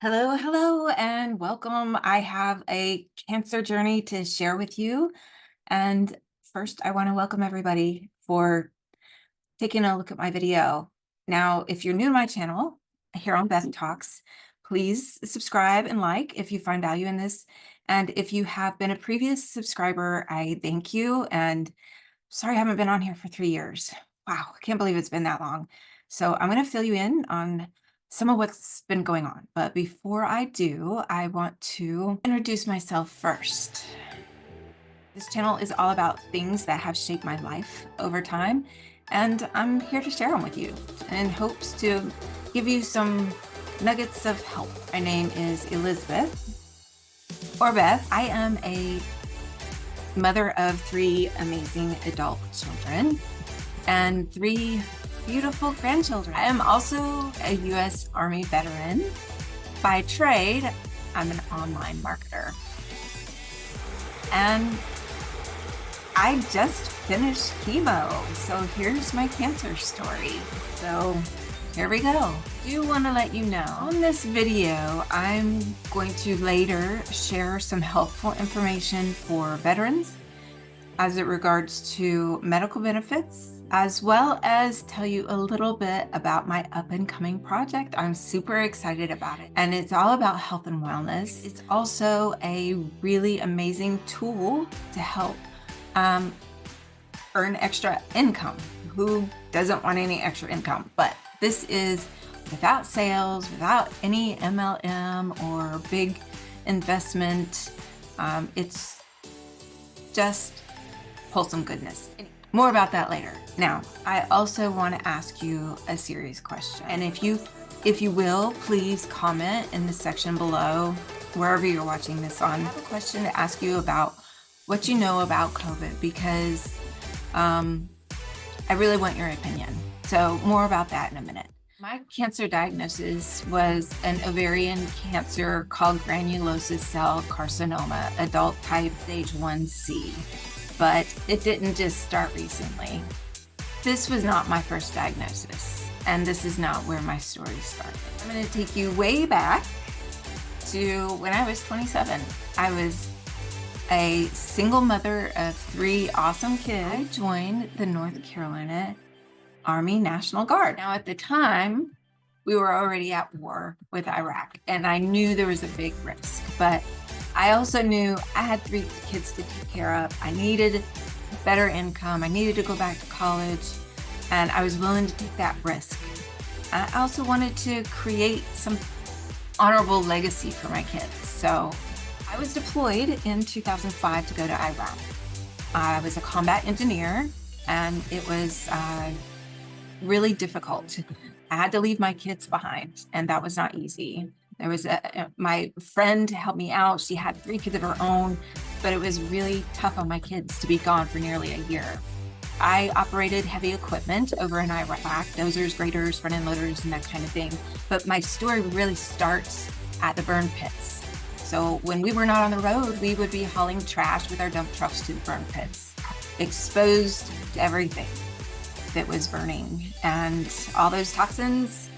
Hello, hello, and welcome. I have a cancer journey to share with you. And first, I want to welcome everybody for taking a look at my video. Now, if you're new to my channel here on Beth Talks, please subscribe and like if you find value in this. And if you have been a previous subscriber, I thank you. And sorry, I haven't been on here for 3 years. Wow, I can't believe it's been that long. So I'm going to fill you in on some of what's been going on. But before I do, I want to introduce myself first. This channel is all about things that have shaped my life over time, and I'm here to share them with you in hopes to give you some nuggets of help. My name is Elizabeth, or Beth. I am a mother of 3 amazing adult children and 3 beautiful grandchildren. I am also a U.S. Army veteran. By trade, I'm an online marketer. And I just finished chemo, so here's my cancer story. So here we go. I do want to let you know, on this video, I'm going to later share some helpful information for veterans as it regards to medical benefits, as well as tell you a little bit about my up-and-coming project. I'm super excited about it. And it's all about health and wellness. It's also a really amazing tool to help earn extra income. Who doesn't want any extra income? But this is without sales, without any MLM or big investment. It's just wholesome goodness. More about that later. Now, I also want to ask you a serious question. And if you will, please comment in the section below, wherever you're watching this on. I have a question to ask you about what you know about COVID, because I really want your opinion. So more about that in a minute. My cancer diagnosis was an ovarian cancer called granulosa cell carcinoma, adult type stage 1C. But it didn't just start recently. This was not my first diagnosis, and this is not where my story started. I'm going to take you way back to when I was 27. I was a single mother of 3 awesome kids. I joined the North Carolina Army National Guard. Now, at the time, we were already at war with Iraq, and I knew there was a big risk, but I also knew I had 3 kids to take care of. I needed better income. I needed to go back to college, and I was willing to take that risk. I also wanted to create some honorable legacy for my kids. So I was deployed in 2005 to go to Iraq. I was a combat engineer, and it was really difficult. I had to leave my kids behind, and that was not easy. There was my friend helped me out. She had 3 kids of her own, but it was really tough on my kids to be gone for nearly a year. I operated heavy equipment over in Iraq, dozers, graders, front-end loaders, and that kind of thing. But my story really starts at the burn pits. So when we were not on the road, we would be hauling trash with our dump trucks to the burn pits, exposed to everything that was burning. And all those toxins,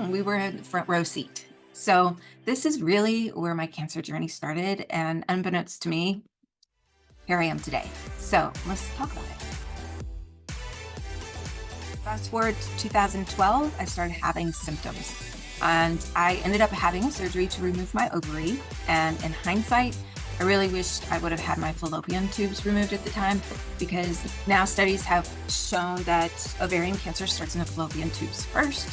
we were in the front row seat. So this is really where my cancer journey started, and unbeknownst to me, here I am today. So let's talk about it. Fast forward to 2012, I started having symptoms, and I ended up having surgery to remove my ovary. And in hindsight, I really wished I would have had my fallopian tubes removed at the time, because now studies have shown that ovarian cancer starts in the fallopian tubes first.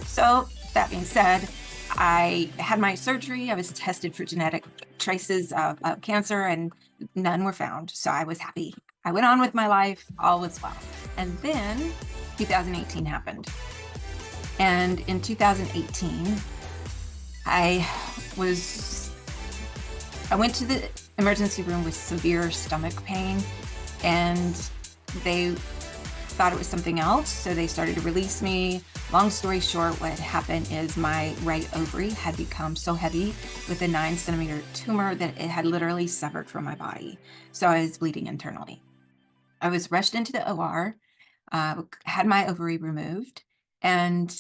So that being said, I had my surgery. I was tested for genetic traces of cancer, and none were found. So I was happy. I went on with my life. All was well. And then 2018 happened. And in 2018, I went to the emergency room with severe stomach pain, and they thought it was something else. So they started to release me. Long story short, what happened is my right ovary had become so heavy with a 9-centimeter tumor that it had literally severed from my body. So I was bleeding internally. I was rushed into the OR, had my ovary removed, and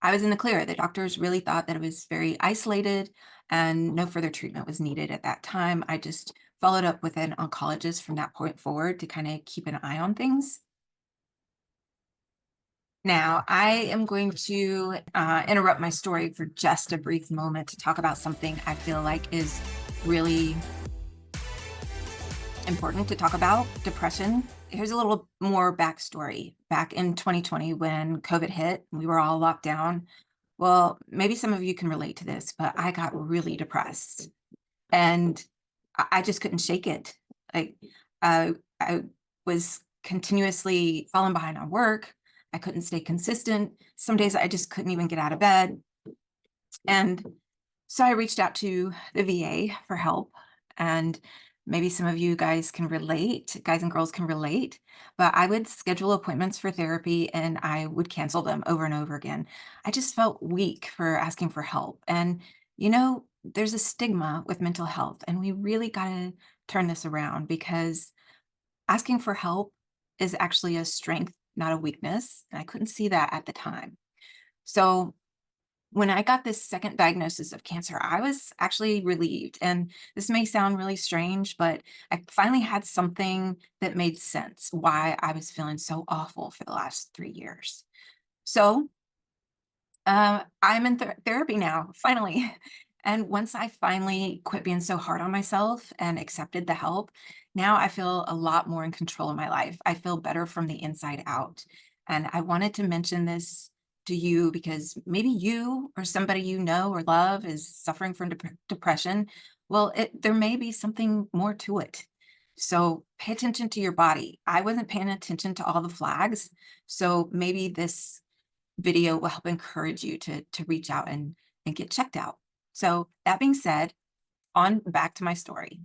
I was in the clear. The doctors really thought that it was very isolated and no further treatment was needed at that time. I just followed up with an oncologist from that point forward to kind of keep an eye on things. Now, I am going to interrupt my story for just a brief moment to talk about something I feel like is really important to talk about: depression. Here's a little more backstory. Back in 2020, when COVID hit, we were all locked down. Well, maybe some of you can relate to this, but I got really depressed and I just couldn't shake it. Like, I was continuously falling behind on work. I couldn't stay consistent. Some days I just couldn't even get out of bed. And so I reached out to the VA for help. And maybe some of you guys can relate, guys and girls can relate, but I would schedule appointments for therapy and I would cancel them over and over again. I just felt weak for asking for help. And, there's a stigma with mental health, and we really got to turn this around because asking for help is actually a strength, not a weakness. And I couldn't see that at the time. So, when I got this second diagnosis of cancer, I was actually relieved. And this may sound really strange, but I finally had something that made sense why I was feeling so awful for the last 3 years. So I'm in therapy now, finally. And once I finally quit being so hard on myself and accepted the help, now I feel a lot more in control of my life. I feel better from the inside out. And I wanted to mention this to you because maybe you or somebody you know or love is suffering from depression. Well, there may be something more to it. So pay attention to your body. I wasn't paying attention to all the flags. So maybe this video will help encourage you to reach out and get checked out. So that being said, on back to my story.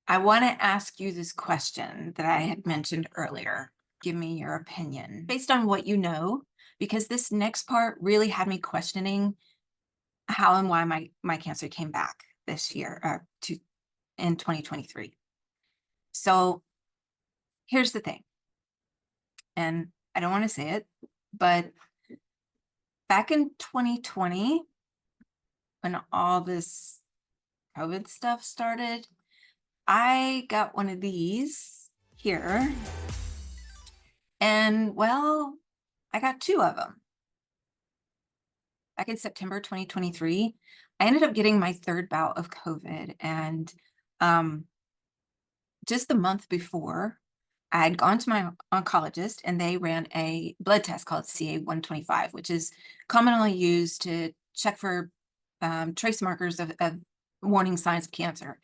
I want to ask you this question that I had mentioned earlier. Give me your opinion based on what you know, because this next part really had me questioning how and why my cancer came back this year, in 2023. So here's the thing, and I don't want to say it, but back in 2020, when all this COVID stuff started, I got one of these here. And well, I got two of them. Back in September 2023, I ended up getting my third bout of COVID. And just the month before, I had gone to my oncologist and they ran a blood test called CA-125, which is commonly used to check for trace markers of warning signs of cancer.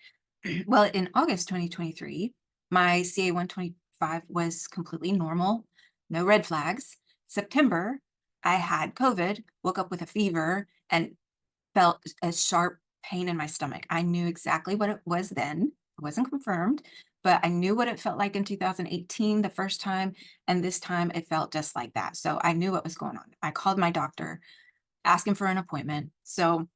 Well, in August 2023, my CA-125 was completely normal, no red flags. September, I had COVID, woke up with a fever, and felt a sharp pain in my stomach. I knew exactly what it was then. It wasn't confirmed, but I knew what it felt like in 2018, the first time, and this time it felt just like that. So I knew what was going on. I called my doctor, asking for an appointment. So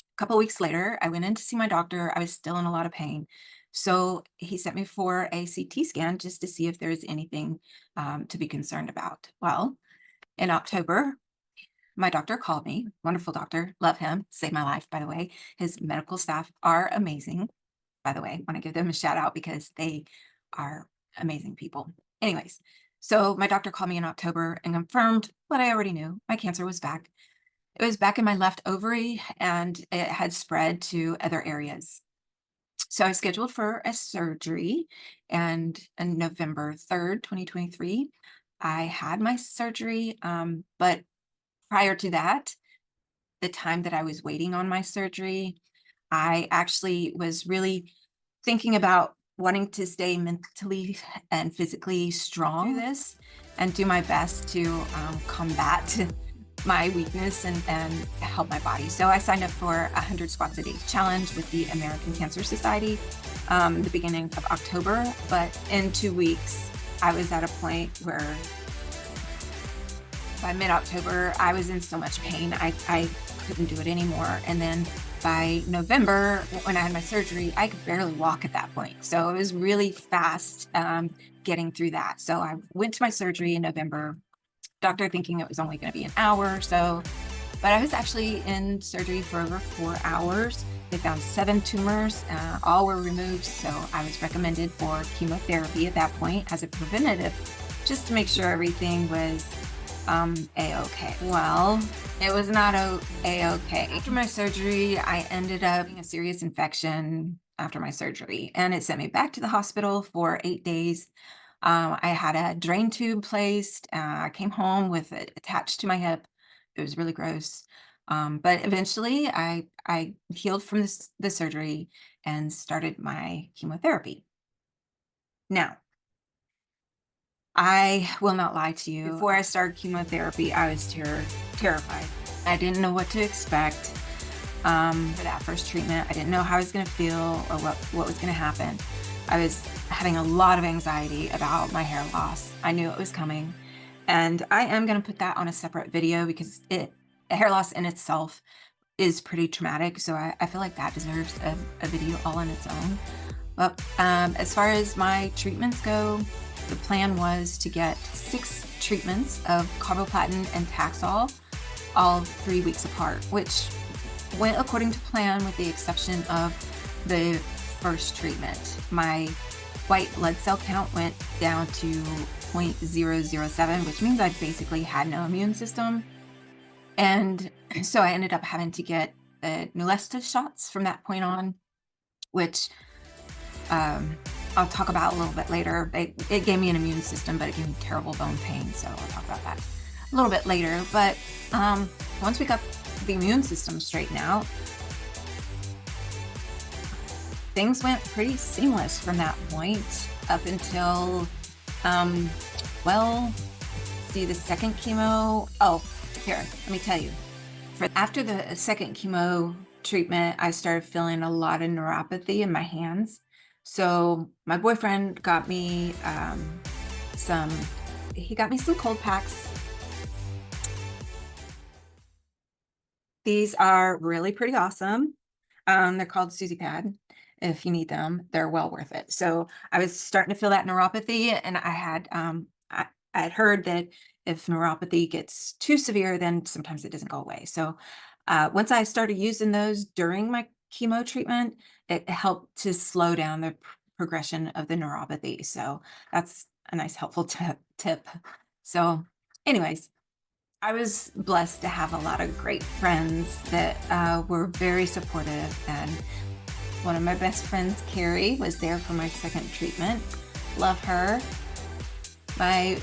a couple of weeks later, I went in to see my doctor. I was still in a lot of pain. So he sent me for a CT scan just to see if there was anything to be concerned about. Well, in October, my doctor called me, wonderful doctor, love him, saved my life, by the way. His medical staff are amazing, by the way. I want to give them a shout out because they are amazing people. Anyways, so my doctor called me in October and confirmed what I already knew. My cancer was back. It was back in my left ovary and it had spread to other areas. So I scheduled for a surgery, and on November 3rd, 2023, I had my surgery. But prior to that, the time that I was waiting on my surgery, I actually was really thinking about wanting to stay mentally and physically strong through this and do my best to combat my weakness and help my body. So I signed up for a 100 squats a day challenge with the American Cancer Society the beginning of October. But in 2 weeks, I was at a point where by mid-October, I was in so much pain, I couldn't do it anymore. And then by November, when I had my surgery, I could barely walk at that point. So it was really fast getting through that. So I went to my surgery in November. doctor thinking it was only going to be an hour or so, but I was actually in surgery for over 4 hours. They found 7 tumors, all were removed, so I was recommended for chemotherapy at that point as a preventative, just to make sure everything was a-okay. Well, it was not a-okay. After my surgery, I ended up having a serious infection after my surgery, and it sent me back to the hospital for 8 days. I had a drain tube placed. I came home with it attached to my hip. It was really gross. But eventually I healed from the surgery and started my chemotherapy. Now, I will not lie to you. Before I started chemotherapy, I was terrified. I didn't know what to expect for that first treatment. I didn't know how I was going to feel or what was going to happen. I was having a lot of anxiety about my hair loss. I knew it was coming. And I am going to put that on a separate video because hair loss in itself is pretty traumatic. So I feel like that deserves a video all on its own. But as far as my treatments go, the plan was to get 6 treatments of carboplatin and Taxol, all 3 weeks apart, which went according to plan with the exception of the first treatment. My white blood cell count went down to 0.007, which means I basically had no immune system. And so I ended up having to get the Neulasta shots from that point on, which I'll talk about a little bit later. It gave me an immune system, but it gave me terrible bone pain. So I'll talk about that a little bit later. But once we got the immune system straightened out, things went pretty seamless from that point up until, well, see the second chemo. Oh, here, let me tell you. After the second chemo treatment, I started feeling a lot of neuropathy in my hands. So my boyfriend got me some cold packs. These are really pretty awesome. They're called Susie Pad. If you need them, they're well worth it. So I was starting to feel that neuropathy, and I had heard that if neuropathy gets too severe, then sometimes it doesn't go away. So once I started using those during my chemo treatment, it helped to slow down the progression of the neuropathy. So that's a nice helpful tip. So anyways, I was blessed to have a lot of great friends that were very supportive. And one of my best friends, Carrie, was there for my second treatment. Love her. My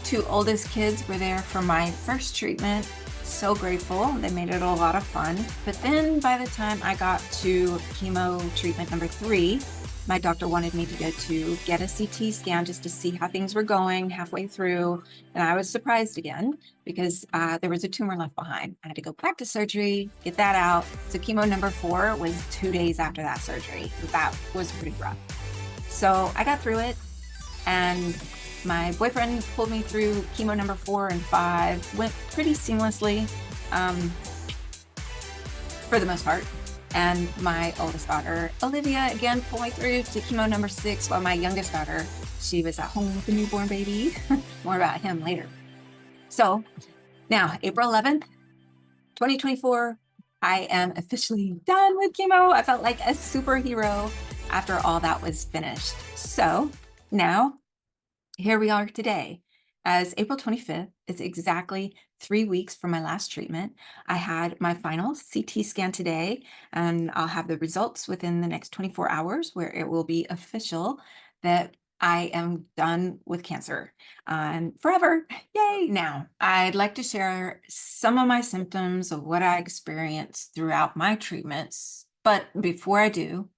2 oldest kids were there for my first treatment. So grateful. They made it a lot of fun. But then by the time I got to chemo treatment number 3, my doctor wanted me to go to get a CT scan just to see how things were going halfway through. And I was surprised again because there was a tumor left behind. I had to go back to surgery, get that out. So chemo number 4 was 2 days after that surgery. That was pretty rough. So I got through it, and my boyfriend pulled me through chemo number 4 and 5, went pretty seamlessly for the most part. And my oldest daughter, Olivia, again pulled me through to chemo number 6, while my youngest daughter, she was at home with a newborn baby. More about him later. So now, April 11th, 2024, I am officially done with chemo. I felt like a superhero after all that was finished. So now, here we are today. As April 25th, it's exactly 3 weeks from my last treatment. I had my final CT scan today, and I'll have the results within the next 24 hours, where it will be official that I am done with cancer and forever. Yay! Now, I'd like to share some of my symptoms of what I experienced throughout my treatments. But before I do,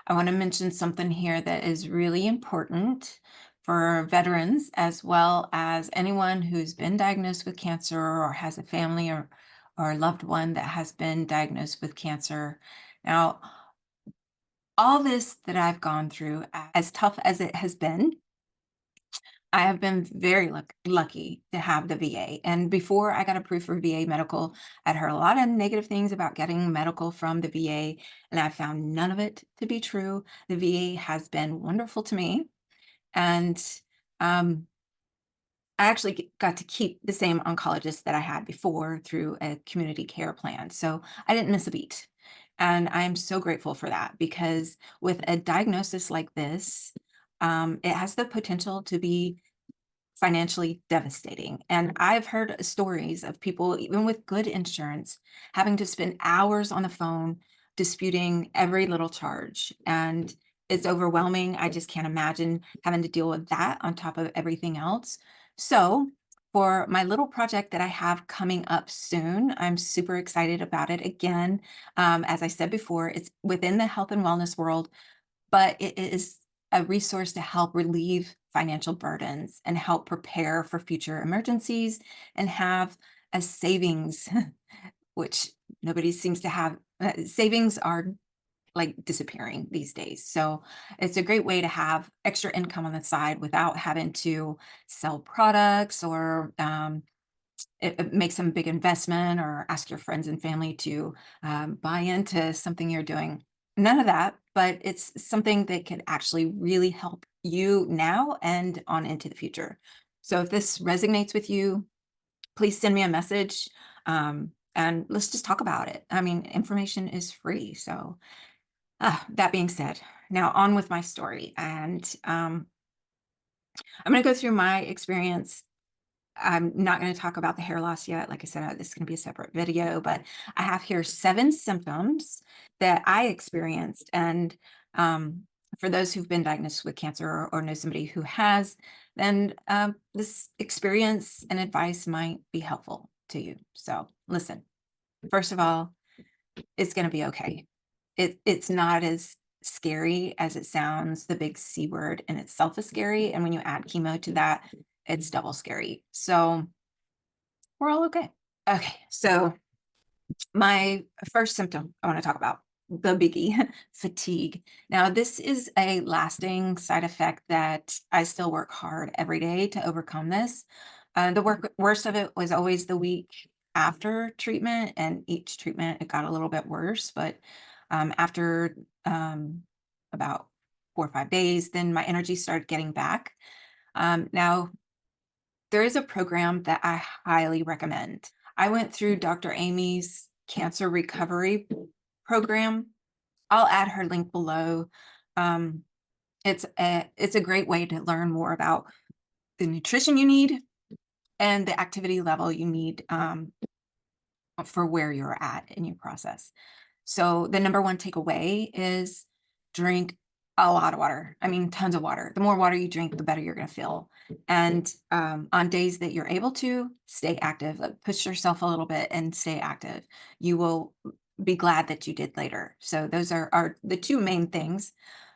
I want to mention something here that is really important for veterans, as well as anyone who's been diagnosed with cancer or has a family or a loved one that has been diagnosed with cancer. Now, all this that I've gone through, as tough as it has been, I have been very lucky to have the VA. And before I got approved for VA medical, I'd heard a lot of negative things about getting medical from the VA, and I found none of it to be true. The VA has been wonderful to me. And I actually got to keep the same oncologist that I had before through a community care plan. So I didn't miss a beat. And I'm so grateful for that because with a diagnosis like this, it has the potential to be financially devastating. And I've heard stories of people, even with good insurance, having to spend hours on the phone disputing every little charge. And it's overwhelming. I just can't imagine having to deal with that on top of everything else. So, for my little project that I have coming up soon, I'm super excited about it. Again, as I said before, it's within the health and wellness world, but it is a resource to help relieve financial burdens and help prepare for future emergencies and have a savings, which nobody seems to have. Savings are like disappearing these days. So it's a great way to have extra income on the side without having to sell products or make some big investment or ask your friends and family to buy into something you're doing. None of that, but it's something that could actually really help you now and on into the future. So if this resonates with you, please send me a message and let's just talk about it. I mean, information is free. So that being said, now on with my story. And I'm going to go through my experience. I'm not going to talk about the hair loss yet. Like I said, this is going to be a separate video, but I have here 7 symptoms that I experienced. And for those who've been diagnosed with cancer or know somebody who has, then this experience and advice might be helpful to you. So listen, first of all, it's going to be okay. It's not as scary as it sounds. The big C word in itself is scary. And when you add chemo to that, it's double scary. So we're all okay. Okay. So my first symptom I want to talk about, the biggie, fatigue. Now, this is a lasting side effect that I still work hard every day to overcome this. Worst of it was always the week after treatment, and each treatment it got a little bit worse. But after about 4 or 5 days, then my energy started getting back. Now, there is a program that I highly recommend. I went through Dr. Amy's cancer recovery program. I'll add her link below. Um, it's a great way to learn more about the nutrition you need and the activity level you need for where you're at in your process. So the number one takeaway is drink a lot of water. I mean, tons of water. The more water you drink, the better you're going to feel. And on days that you're able to, stay active. Like, push yourself a little bit and stay active. You will be glad that you did later. So those are the 2 main things.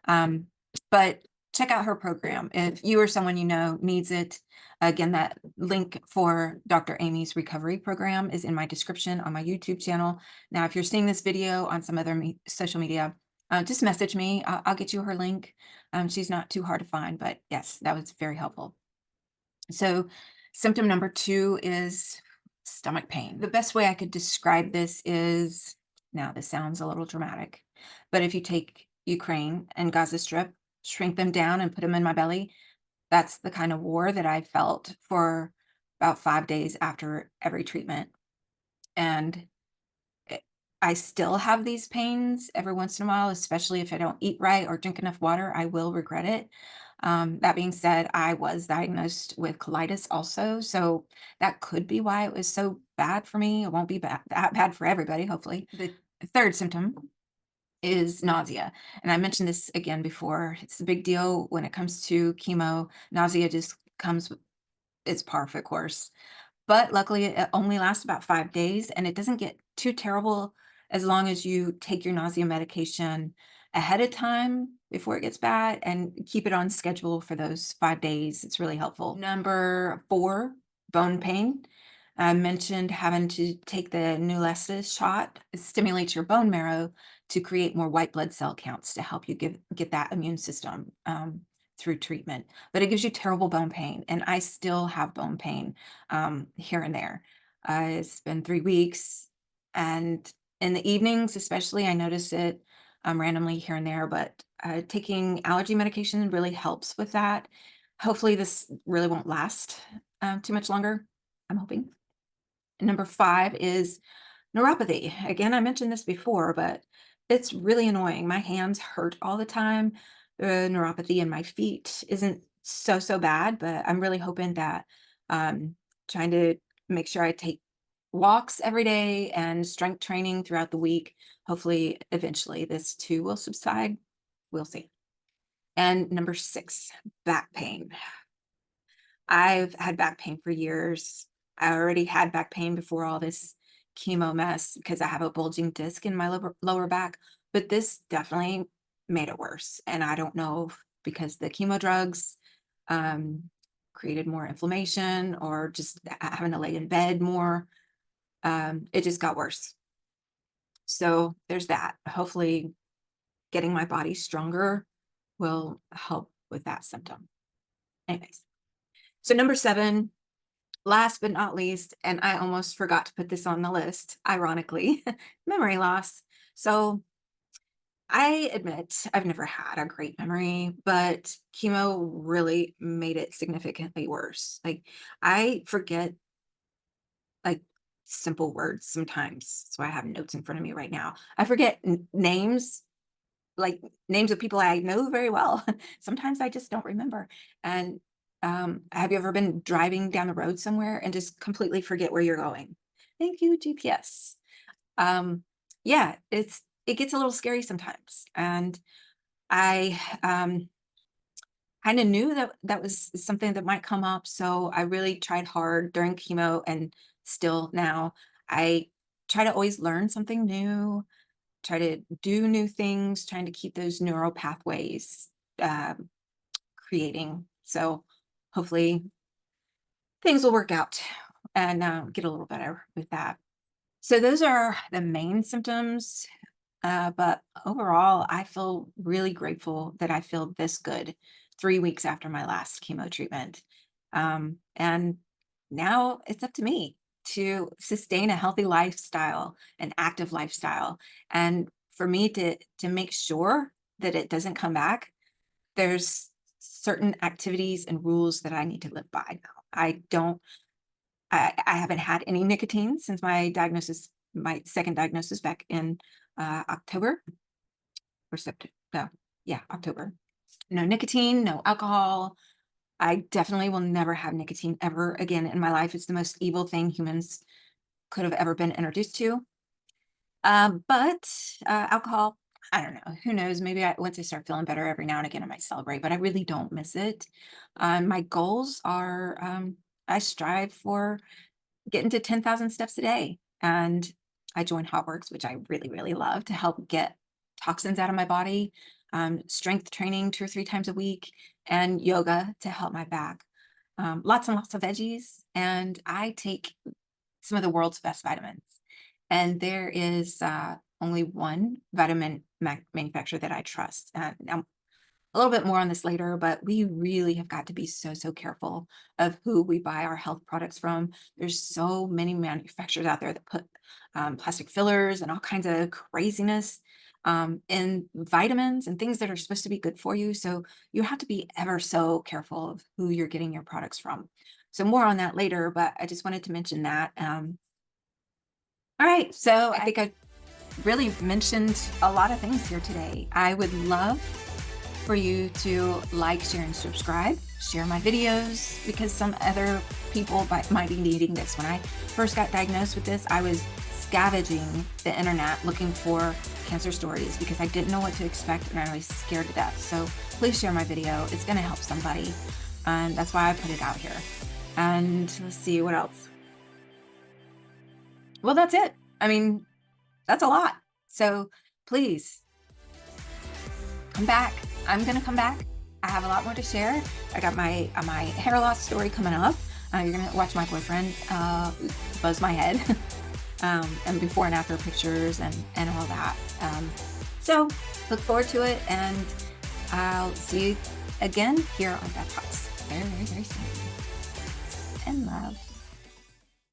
But check out her program if you or someone you know needs it. Again, that link for Dr. Amy's recovery program is in my description on my YouTube channel. Now, if you're seeing this video on some other social media, just message me. I'll get you her link. She's not too hard to find, but yes, that was very helpful. So symptom number 2 is stomach pain. The best way I could describe this is, now this sounds a little dramatic, but if you take Ukraine and Gaza Strip, shrink them down and put them in my belly, that's the kind of war that I felt for about 5 days after every treatment. And it I still have these pains every once in a while, especially if I don't eat right or drink enough water, I will regret it. That being said, I was diagnosed with colitis also, so that could be why it was so bad for me. It won't be that bad for everybody, hopefully. The third symptom is nausea. And I mentioned this again before. It's a big deal when it comes to chemo. Nausea just comes with its par for the course. But luckily, it only lasts about 5 days, and it doesn't get too terrible as long as you take your nausea medication ahead of time before it gets bad and keep it on schedule for those 5 days. It's really helpful. Number 4, bone pain. I mentioned having to take the Neulasta shot. It stimulates your bone marrow to create more white blood cell counts to help you get that immune system through treatment. But it gives you terrible bone pain, and I still have bone pain here and there. It's been 3 weeks, and in the evenings, especially, I notice it randomly here and there. But taking allergy medication really helps with that. Hopefully, this really won't last too much longer, I'm hoping. And number 5 is neuropathy. Again, I mentioned this before, but it's really annoying. My hands hurt all the time. The neuropathy in my feet isn't so bad, but I'm really hoping that trying to make sure I take walks every day and strength training throughout the week. Hopefully, eventually, this too will subside. We'll see. And number 6, back pain. I've had back pain for years. I already had back pain before all this chemo mess because I have a bulging disc in my lower back, but this definitely made it worse. And I don't know if because the chemo drugs um, created more inflammation or just having to lay in bed more. It just got worse. So there's that. Hopefully, getting my body stronger will help with that symptom. Anyways, so number 7, last but not least, and I almost forgot to put this on the list, ironically, memory loss. So I admit I've never had a great memory, but chemo really made it significantly worse. Like I forget like simple words sometimes. So I have notes in front of me right now. I forget names, like names of people I know very well. Sometimes I just don't remember. And have you ever been driving down the road somewhere and just completely forget where you're going? Thank you, GPS. Yeah, it gets a little scary sometimes, and I kind of knew that that was something that might come up. So I really tried hard during chemo, and still now I try to always learn something new, try to do new things, trying to keep those neural pathways um, creating. So hopefully things will work out and get a little better with that. So those are the main symptoms. But overall, I feel really grateful that I feel this good 3 weeks after my last chemo treatment. And now it's up to me to sustain a healthy lifestyle, an active lifestyle. And for me to make sure that it doesn't come back, there's certain activities and rules that I need to live by now. I haven't had any nicotine since my diagnosis, my second diagnosis back in October or September. No, yeah, October. No nicotine, no alcohol. I definitely will never have nicotine ever again in my life. It's the most evil thing humans could have ever been introduced to. But alcohol, I don't know. Who knows? Maybe once I start feeling better every now and again, I might celebrate, but I really don't miss it. My goals are I strive for getting to 10,000 steps a day. And I joined HotWorks, which I really love to help get toxins out of my body, strength training 2 or 3 times a week, and yoga to help my back. Lots and lots of veggies. And I take some of the world's best vitamins. And there is only one vitamin manufacturer that I trust. Now, a little bit more on this later, but we really have got to be so careful of who we buy our health products from. There's so many manufacturers out there that put plastic fillers and all kinds of craziness in vitamins and things that are supposed to be good for you. So you have to be ever so careful of who you're getting your products from. So more on that later, but I just wanted to mention that. All right, so I think I really mentioned a lot of things here today. I would love for you to like, share, and subscribe. Share my videos because some other people might be needing this. When I first got diagnosed with this, I was scavenging the internet looking for cancer stories because I didn't know what to expect and I was scared to death. So please share my video. It's going to help somebody. And that's why I put it out here. And let's see what else. Well, that's it. I mean, that's a lot. So please come back. I'm going to come back. I have a lot more to share. I got my hair loss story coming up. You're going to watch my boyfriend buzz my head and before and after pictures and all that. So look forward to it. And I'll see you again here on Beth Talks very soon. And love.